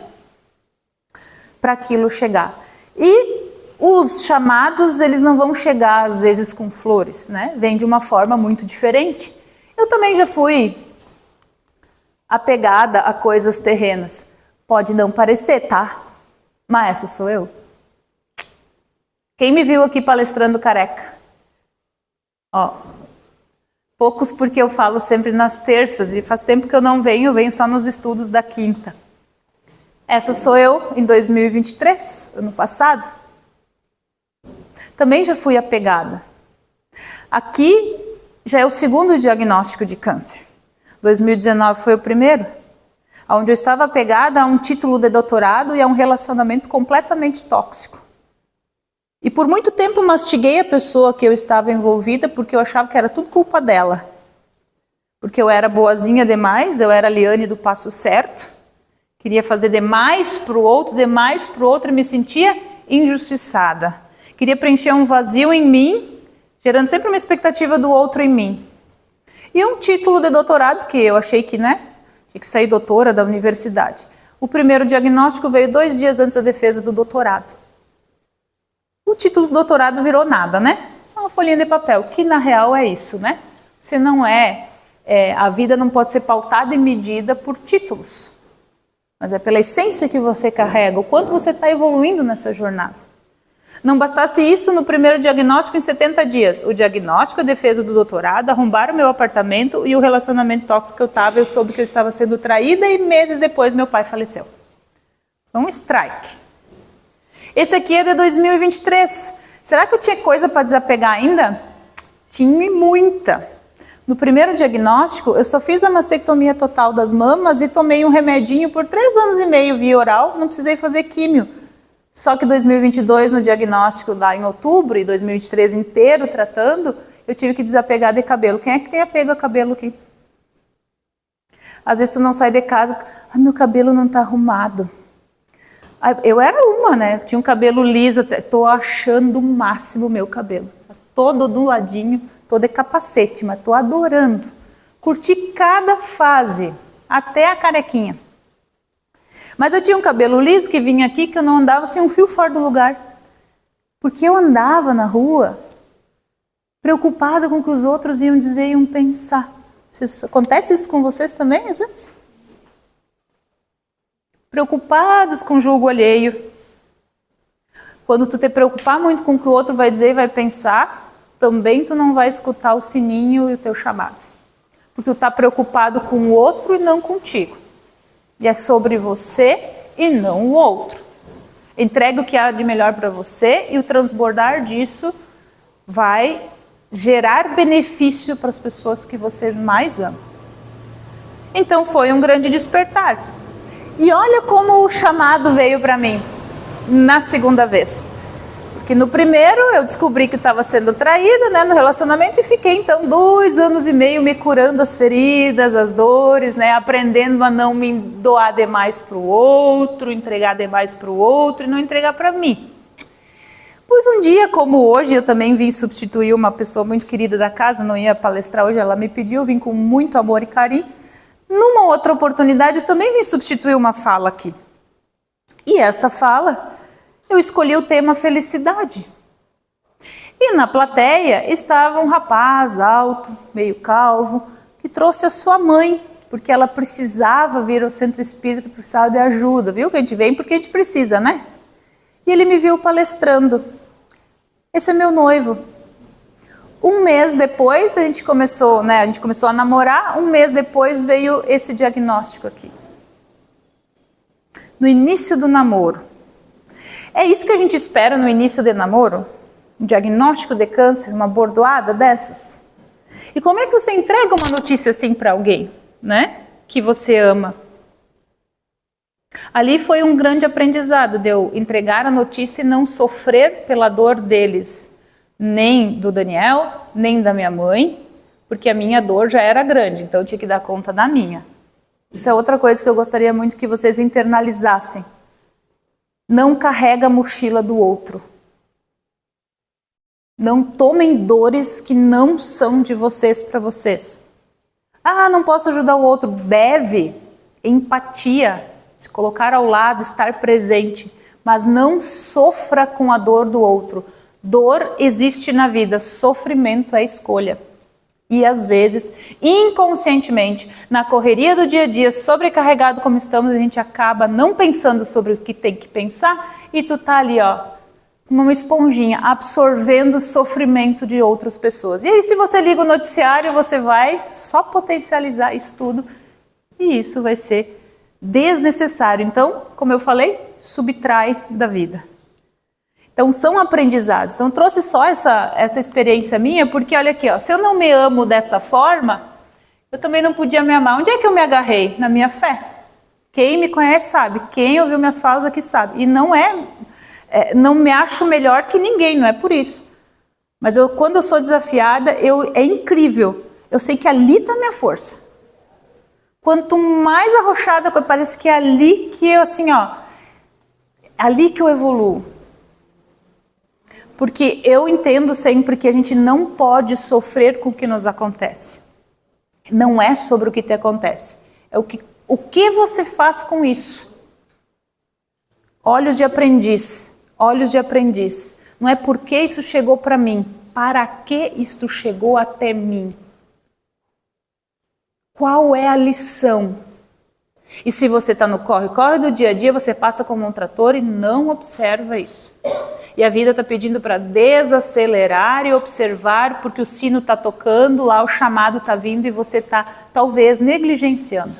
para aquilo chegar. E os chamados, eles não vão chegar às vezes com flores, né? Vem de uma forma muito diferente. Eu também já fui apegada a coisas terrenas. Pode não parecer, tá? Mas essa sou eu. Quem me viu aqui palestrando careca? Ó, poucos porque eu falo sempre nas terças e faz tempo que eu não venho, eu venho só nos estudos da quinta. Essa sou eu em 2023, ano passado. Também já fui apegada. Aqui já é o segundo diagnóstico de câncer. 2019 foi o primeiro, onde eu estava apegada a um título de doutorado e a um relacionamento completamente tóxico. E por muito tempo mastiguei a pessoa que eu estava envolvida porque eu achava que era tudo culpa dela. Porque eu era boazinha demais, eu era a Liane do passo certo, queria fazer demais para o outro e me sentia injustiçada. Queria preencher um vazio em mim, gerando sempre uma expectativa do outro em mim. E um título de doutorado, que eu achei que, né, tinha que sair doutora da universidade. O primeiro diagnóstico veio 2 dias antes da defesa do doutorado. O título do doutorado virou nada, né? Só uma folhinha de papel, que na real é isso, né? Se não a vida não pode ser pautada e medida por títulos. Mas é pela essência que você carrega, o quanto você está evoluindo nessa jornada. Não bastasse isso, no primeiro diagnóstico, em 70 dias, o diagnóstico, a defesa do doutorado, arrombaram o meu apartamento e o relacionamento tóxico que eu estava, eu soube que eu estava sendo traída e meses depois meu pai faleceu. Foi um strike. Esse aqui é de 2023. Será que eu tinha coisa para desapegar ainda? Tinha muita. No primeiro diagnóstico, eu só fiz a mastectomia total das mamas e tomei um remedinho por 3 anos e meio via oral, não precisei fazer químio. Só que 2022, no diagnóstico lá em outubro, e 2023 inteiro tratando, eu tive que desapegar de cabelo. Quem é que tem apego a cabelo aqui? Às vezes tu não sai de casa, meu cabelo não está arrumado. Eu era uma, né? Tinha um cabelo liso, tô achando o máximo o meu cabelo. Tá todo do ladinho, tô de capacete, mas tô adorando. Curti cada fase, até a carequinha. Mas eu tinha um cabelo liso que vinha aqui, que eu não andava sem um fio fora do lugar. Porque eu andava na rua preocupada com o que os outros iam dizer e iam pensar. Acontece isso com vocês também, às vezes? Preocupados com o julgo alheio. Quando tu te preocupar muito com o que o outro vai dizer e vai pensar, também tu não vai escutar o sininho e o teu chamado. Porque tu está preocupado com o outro e não contigo. E é sobre você e não o outro. Entrega o que há de melhor para você e o transbordar disso vai gerar benefício para as pessoas que vocês mais amam. Então foi um grande despertar. E olha como o chamado veio para mim na segunda vez. Porque no primeiro eu descobri que estava sendo traída, né, no relacionamento, e fiquei então 2 anos e meio me curando as feridas, as dores, né, aprendendo a não me doar demais para o outro, entregar demais para o outro e não entregar para mim. Pois um dia como hoje, eu também vim substituir uma pessoa muito querida da casa, não ia palestrar hoje, ela me pediu, vim com muito amor e carinho. Numa outra oportunidade eu também vim substituir uma fala aqui. E esta fala, eu escolhi o tema felicidade. E na plateia estava um rapaz alto, meio calvo, que trouxe a sua mãe, porque ela precisava vir ao centro espírita, precisava de ajuda, viu? Que a gente vem porque a gente precisa, né? E ele me viu palestrando. Esse é meu noivo. 1 mês depois a gente começou a namorar, 1 mês depois veio esse diagnóstico aqui. No início do namoro. É isso que a gente espera no início de namoro? Um diagnóstico de câncer, uma bordoada dessas? E como é que você entrega uma notícia assim para alguém, né? Que você ama? Ali foi um grande aprendizado de eu entregar a notícia e não sofrer pela dor deles. Nem do Daniel, nem da minha mãe, porque a minha dor já era grande, então eu tinha que dar conta da minha. Isso é outra coisa que eu gostaria muito que vocês internalizassem. Não carrega a mochila do outro. Não tomem dores que não são de vocês para vocês. Ah, não posso ajudar o outro. Deve. Empatia. Se colocar ao lado, estar presente. Mas não sofra com a dor do outro. Dor existe na vida. Sofrimento é escolha. E às vezes, inconscientemente, na correria do dia a dia, sobrecarregado como estamos, a gente acaba não pensando sobre o que tem que pensar e tu tá ali, ó, como uma esponjinha, absorvendo o sofrimento de outras pessoas. E aí, se você liga o noticiário, você vai só potencializar isso tudo e isso vai ser desnecessário. Então, como eu falei, subtrai da vida. Então são aprendizados. Então trouxe só essa experiência minha, porque olha aqui, ó, se eu não me amo dessa forma, eu também não podia me amar. Onde é que eu me agarrei? Na minha fé. Quem me conhece sabe, quem ouviu minhas falas aqui sabe. E não não me acho melhor que ninguém, não é por isso. Mas quando eu sou desafiada, é incrível. Eu sei que ali está a minha força. Quanto mais arrochada, parece que é ali que eu, assim, ó, ali que eu evoluo. Porque eu entendo sempre que a gente não pode sofrer com o que nos acontece. Não é sobre o que te acontece. É o que você faz com isso. Olhos de aprendiz. Olhos de aprendiz. Não é porque isso chegou para mim. Para que isto chegou até mim? Qual é a lição? E se você está no corre-corre do dia a dia, você passa como um trator e não observa isso. E a vida está pedindo para desacelerar e observar, porque o sino está tocando, lá o chamado está vindo e você está, talvez, negligenciando.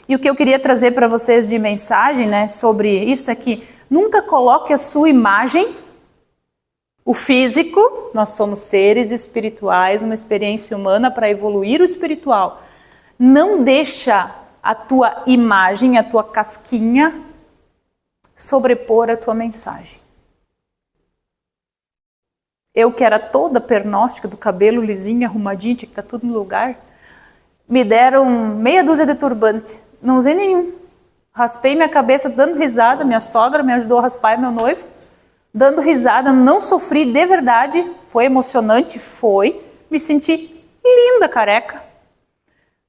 E o que eu queria trazer para vocês de mensagem, né, sobre isso é que nunca coloque a sua imagem, o físico, nós somos seres espirituais, uma experiência humana para evoluir o espiritual. Não deixa a tua imagem, a tua casquinha, sobrepor a tua mensagem. Eu que era toda pernóstica, do cabelo lisinho, arrumadinho, tinha que estar tudo no lugar, me deram meia dúzia de turbante, não usei nenhum. Raspei minha cabeça dando risada, minha sogra me ajudou a raspar, meu noivo, dando risada, não sofri de verdade, foi emocionante, me senti linda careca.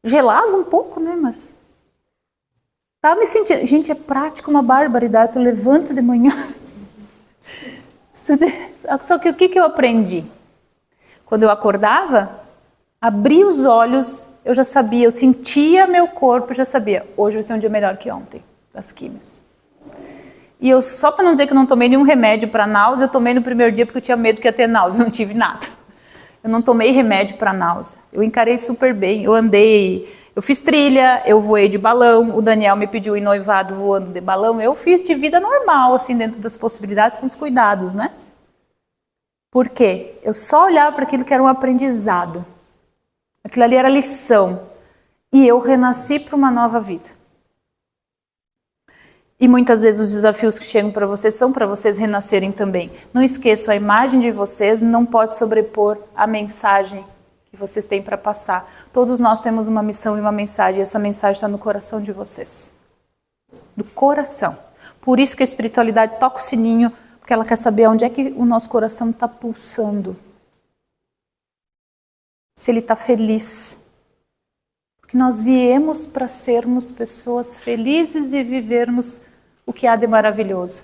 Gelava um pouco, né, mas Tava me sentindo... Gente, é prático uma barbaridade. Tu levanta de manhã... Só que o que eu aprendi? Quando eu acordava, abria os olhos, eu já sabia, eu sentia meu corpo, eu já sabia, hoje vai ser um dia melhor que ontem, das químios. E eu, só para não dizer que eu não tomei nenhum remédio para náusea, eu tomei no primeiro dia porque eu tinha medo que ia ter náusea, não tive nada. Eu não tomei remédio para náusea, eu encarei super bem, eu andei, eu fiz trilha, eu voei de balão, o Daniel me pediu em noivado voando de balão, eu fiz de vida normal, assim, dentro das possibilidades, com os cuidados, né? Por quê? Eu só olhava para aquilo que era um aprendizado. Aquilo ali era lição. E eu renasci para uma nova vida. E muitas vezes os desafios que chegam para vocês são para vocês renascerem também. Não esqueçam, a imagem de vocês não pode sobrepor a mensagem que vocês têm para passar. Todos nós temos uma missão e uma mensagem. E essa mensagem está no coração de vocês. Do coração. Por isso que a espiritualidade toca o sininho, porque ela quer saber onde é que o nosso coração está pulsando. Se ele está feliz. Porque nós viemos para sermos pessoas felizes e vivermos o que há de maravilhoso.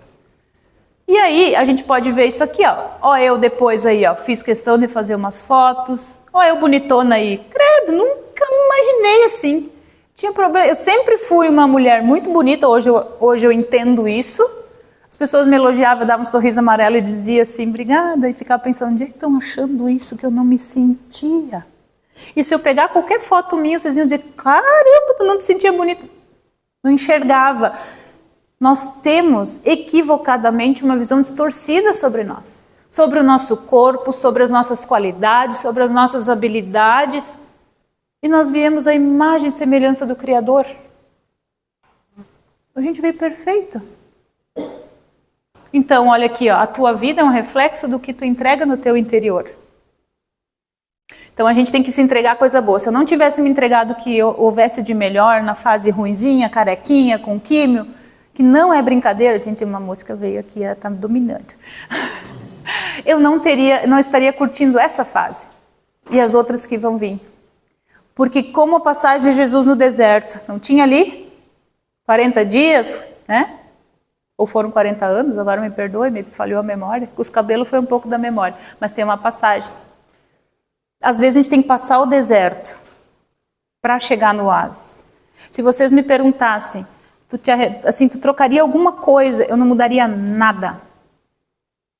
E aí a gente pode ver isso aqui, ó. Ó, eu depois aí, ó, fiz questão de fazer umas fotos. Ó, eu bonitona aí. Credo, nunca me imaginei assim. Tinha problema. Eu sempre fui uma mulher muito bonita, hoje eu entendo isso. As pessoas me elogiavam, davam um sorriso amarelo e dizia assim, obrigada, e ficava pensando, onde é que estão achando isso que eu não me sentia? E se eu pegar qualquer foto minha, vocês iam dizer, caramba, tu não te sentia bonita. Não enxergava. Nós temos equivocadamente uma visão distorcida sobre nós. Sobre o nosso corpo, sobre as nossas qualidades, sobre as nossas habilidades. E nós viemos a imagem e semelhança do Criador. A gente veio perfeito. Então, olha aqui, ó, a tua vida é um reflexo do que tu entrega no teu interior. Então, a gente tem que se entregar coisa boa. Se eu não tivesse me entregado o que houvesse de melhor na fase ruinzinha, carequinha, com químio, que não é brincadeira, gente, uma música veio aqui, ela está me dominando. Eu não estaria curtindo essa fase e as outras que vão vir. Porque como a passagem de Jesus no deserto, não tinha ali 40 dias, né? Ou foram 40 anos, agora me perdoe, me falhou a memória. Os cabelos foi um pouco da memória, mas tem uma passagem. Às vezes a gente tem que passar o deserto para chegar no oásis. Se vocês me perguntassem, tu trocaria alguma coisa, eu não mudaria nada.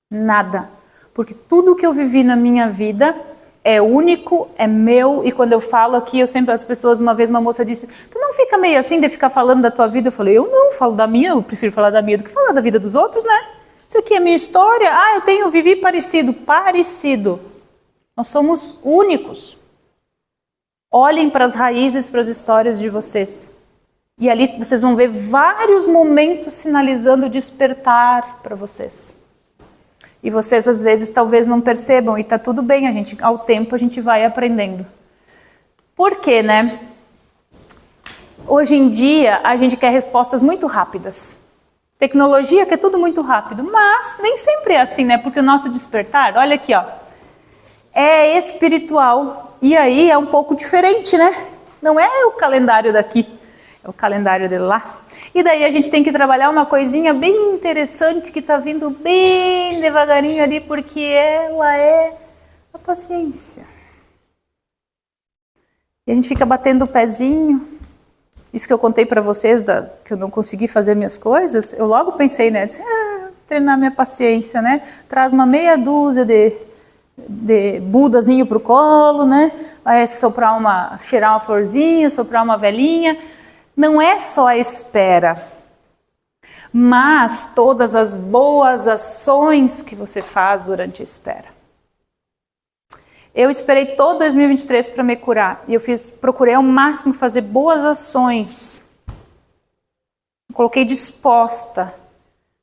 Nada. Porque tudo que eu vivi na minha vida é único, é meu, e quando eu falo aqui, as pessoas, uma vez uma moça disse, tu não fica meio assim de ficar falando da tua vida? Eu falei, eu não, falo da minha, eu prefiro falar da minha do que falar da vida dos outros, né? Isso aqui é minha história, vivi parecido. Nós somos únicos. Olhem para as raízes, para as histórias de vocês. E ali vocês vão ver vários momentos sinalizando despertar para vocês. E vocês às vezes talvez não percebam, e está tudo bem, ao tempo a gente vai aprendendo. Por quê, né? Hoje em dia a gente quer respostas muito rápidas. Tecnologia quer tudo muito rápido, mas nem sempre é assim, né? Porque o nosso despertar, olha aqui, ó, é espiritual. E aí é um pouco diferente, né? Não é o calendário daqui, é o calendário de lá. E daí a gente tem que trabalhar uma coisinha bem interessante que está vindo bem devagarinho ali, porque ela é a paciência. E a gente fica batendo o pezinho. Isso que eu contei para vocês, que eu não consegui fazer minhas coisas, eu logo pensei, né? Treinar minha paciência, né? Traz uma meia dúzia de budazinho pro colo, né? Vai cheirar uma florzinha, soprar uma velinha. Não é só a espera, mas todas as boas ações que você faz durante a espera. Eu esperei todo 2023 para me curar e procurei ao máximo fazer boas ações. Coloquei disposta,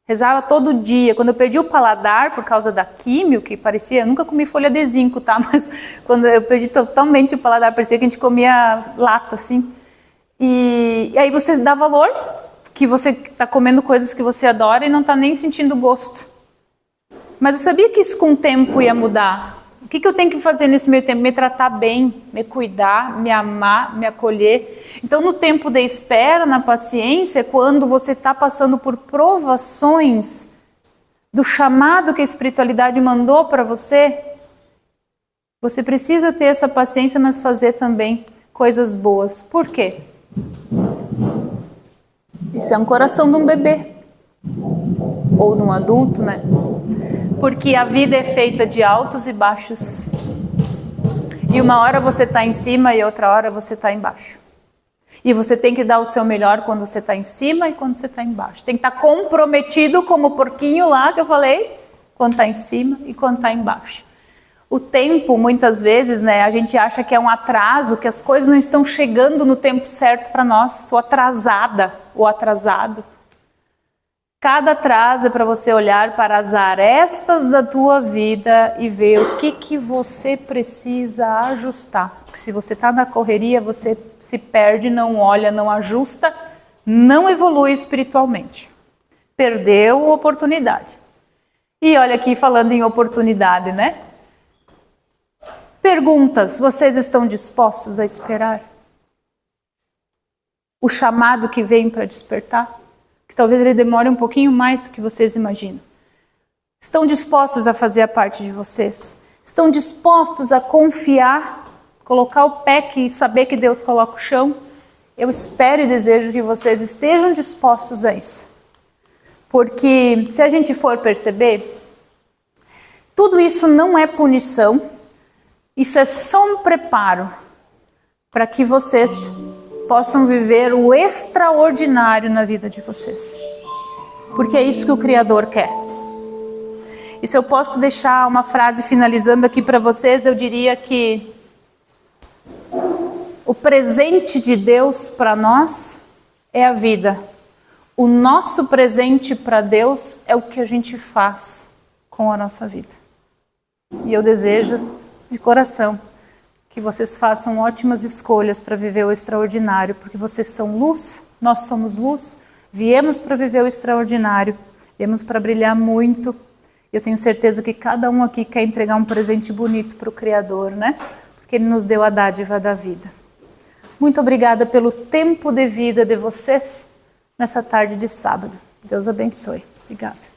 rezava todo dia. Quando eu perdi o paladar por causa da químio, que parecia, eu nunca comi folha de zinco, tá? Mas quando eu perdi totalmente o paladar, parecia que a gente comia lata, assim. E aí você dá valor, que você está comendo coisas que você adora e não está nem sentindo gosto. Mas eu sabia que isso com o tempo ia mudar. O que eu tenho que fazer nesse meio tempo? Me tratar bem, me cuidar, me amar, me acolher. Então, no tempo de espera, na paciência, quando você está passando por provações do chamado que a espiritualidade mandou para você, você precisa ter essa paciência, mas fazer também coisas boas. Por quê? Isso é um coração de um bebê. Ou de um adulto, né? Porque a vida é feita de altos e baixos. E uma hora você está em cima e outra hora você está embaixo. E você tem que dar o seu melhor quando você está em cima e quando você está embaixo. Tem que estar comprometido como o porquinho lá que eu falei, quando está em cima e quando está embaixo. O tempo, muitas vezes, né, a gente acha que é um atraso, que as coisas não estão chegando no tempo certo para nós. Sou atrasada ou atrasado. Cada atraso é para você olhar para as arestas da tua vida e ver o que você precisa ajustar. Porque se você está na correria, você se perde, não olha, não ajusta, não evolui espiritualmente. Perdeu a oportunidade. E olha aqui falando em oportunidade, né? Perguntas, vocês estão dispostos a esperar? O chamado que vem para despertar? Que talvez ele demore um pouquinho mais do que vocês imaginam. Estão dispostos a fazer a parte de vocês? Estão dispostos a confiar, colocar o pé e saber que Deus coloca o chão? Eu espero e desejo que vocês estejam dispostos a isso. Porque se a gente for perceber, tudo isso não é punição, isso é só um preparo para que vocês possam viver o extraordinário na vida de vocês. Porque é isso que o Criador quer. E se eu posso deixar uma frase finalizando aqui para vocês, eu diria que o presente de Deus para nós é a vida. O nosso presente para Deus é o que a gente faz com a nossa vida. E eu desejo de coração que vocês façam ótimas escolhas para viver o extraordinário, porque vocês são luz, nós somos luz, viemos para viver o extraordinário, viemos para brilhar muito. Eu tenho certeza que cada um aqui quer entregar um presente bonito para o Criador, né? Porque Ele nos deu a dádiva da vida. Muito obrigada pelo tempo de vida de vocês nessa tarde de sábado. Deus abençoe. Obrigada.